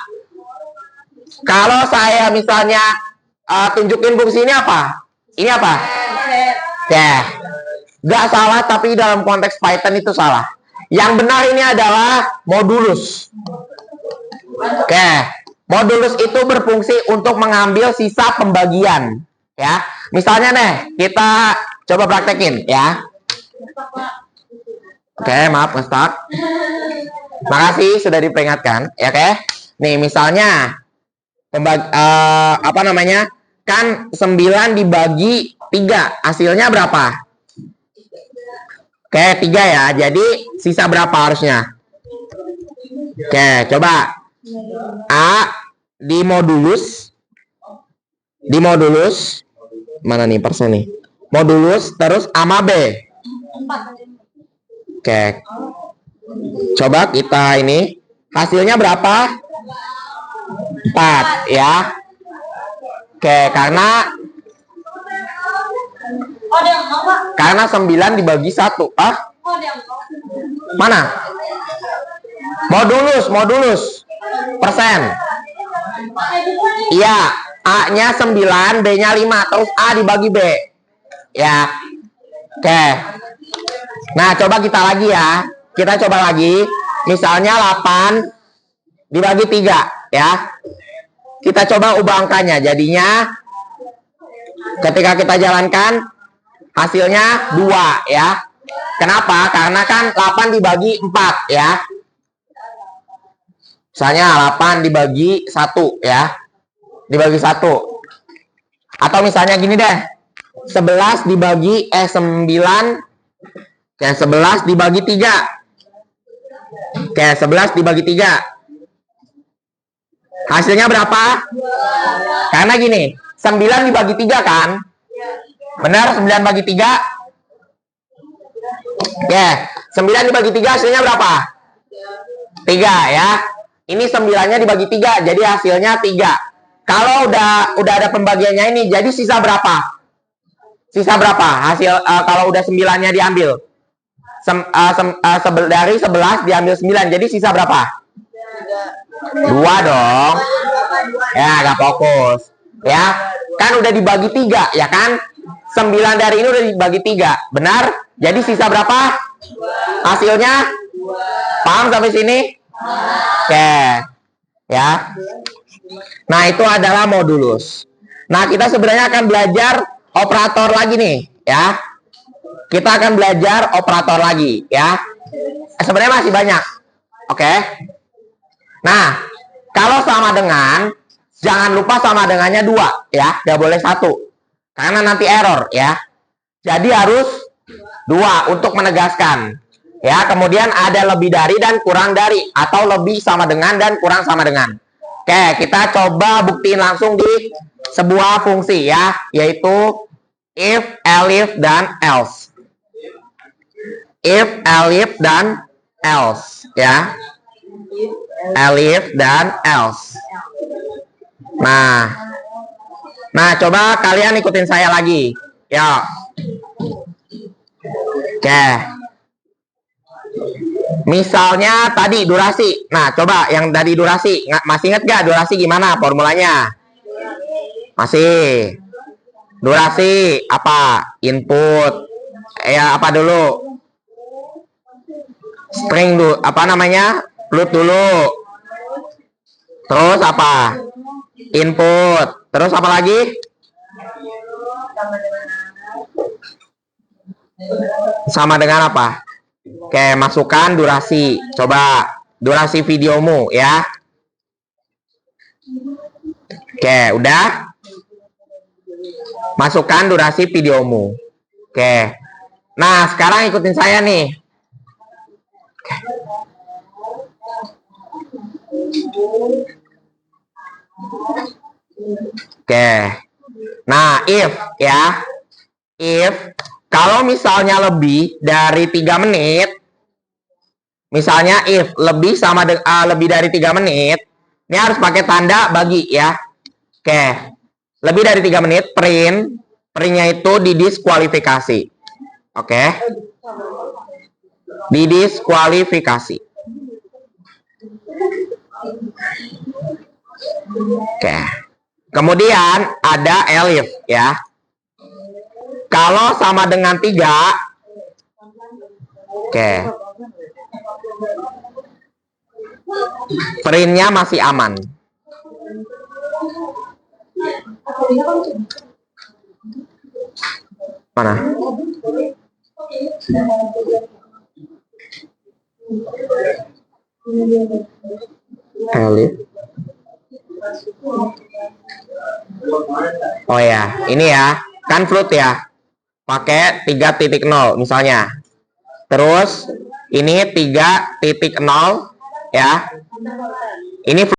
Kalau saya misalnya tunjukin fungsi ini apa? Ini apa? Oke, gak salah, tapi dalam konteks Python itu salah. Yang benar ini adalah modulus. Oke, modulus itu berfungsi untuk mengambil sisa pembagian. Ya, misalnya nih kita coba praktekin ya. Oke, maaf ngestak. Makasih sudah diperingatkan. Ya, oke. Nih misalnya apa namanya? Kan 9 dibagi 3, hasilnya berapa? Oke, 3 ya. Jadi sisa berapa harusnya? Oke, coba A dimodulus mana nih persen nih? Modulus terus sama B. Oke. Coba kita ini hasilnya berapa? 4 ya. Oke, karena 9 dibagi 1. Mana? Modulus. Persen. Iya, A-nya 9, B-nya 5, terus A dibagi B. Ya. Oke. Nah, coba kita lagi ya. Kita coba lagi. Misalnya 8 dibagi 3 ya. Kita coba ubah angkanya. Jadinya ketika kita jalankan hasilnya 2 ya. Kenapa? Karena kan 8 dibagi 4 ya. Misalnya 8 dibagi 1 ya. Dibagi 1. Atau misalnya gini deh. 11 dibagi 9. Oke, 11 dibagi 3. Oke, 11 dibagi 3. Hasilnya berapa? Karena gini, 9 dibagi 3 kan? Benar, 9 bagi 3. Oke, 9 dibagi 3 hasilnya berapa? 3 ya. Ini 9-nya dibagi 3, jadi hasilnya 3. Kalau udah ada pembagiannya ini, jadi sisa berapa? Sisa berapa? Hasil kalau udah 9-nya diambil. Dari 11 diambil 9, jadi sisa berapa? 2 dong. Ya, agak fokus. Ya, kan udah dibagi 3, ya kan? 9 dari ini udah dibagi 3, benar? Jadi sisa berapa? Hasilnya? Paham sampai sini? Oke. Ya. Nah, itu adalah modulus. Nah, kita sebenarnya akan belajar operator lagi nih, ya. Kita akan belajar operator lagi, ya. Sebenarnya masih banyak. Oke. Nah, kalau sama dengan, jangan lupa sama dengannya 2, ya. Nggak boleh 1. Karena nanti error, ya. Jadi harus 2 untuk menegaskan. Ya, kemudian ada lebih dari dan kurang dari, atau lebih sama dengan dan kurang sama dengan. Oke, kita coba buktiin langsung di sebuah fungsi ya, yaitu if, elif, dan else. If, elif, dan else ya. Elif dan else. Nah, coba kalian ikutin saya lagi. Ya. Oke. Misalnya tadi durasi. Nah, coba yang tadi durasi. Masih ingat gak durasi gimana formulanya? Masih. Durasi apa? Input Ya, apa dulu? String dulu, apa namanya? Float dulu. Terus apa? Input. Terus apa lagi? Sama dengan apa? Oke, masukkan durasi. Coba durasi videomu ya. Oke, udah. Masukkan durasi videomu. Oke. Nah, sekarang ikutin saya nih. Oke. Nah, if ya. If kalau misalnya lebih dari 3 menit, misalnya if lebih lebih dari 3 menit, ini harus pakai tanda bagi ya. Oke. Lebih dari 3 menit printnya itu didiskualifikasi. Oke. Didiskualifikasi. Oke. Kemudian ada elif ya. Kalau sama dengan 3, oke, printnya masih aman. Mana? Elif. Oh ya, ini ya, kan float ya. Pakai 3.0 misalnya. Terus ini 3.0 ya. Ini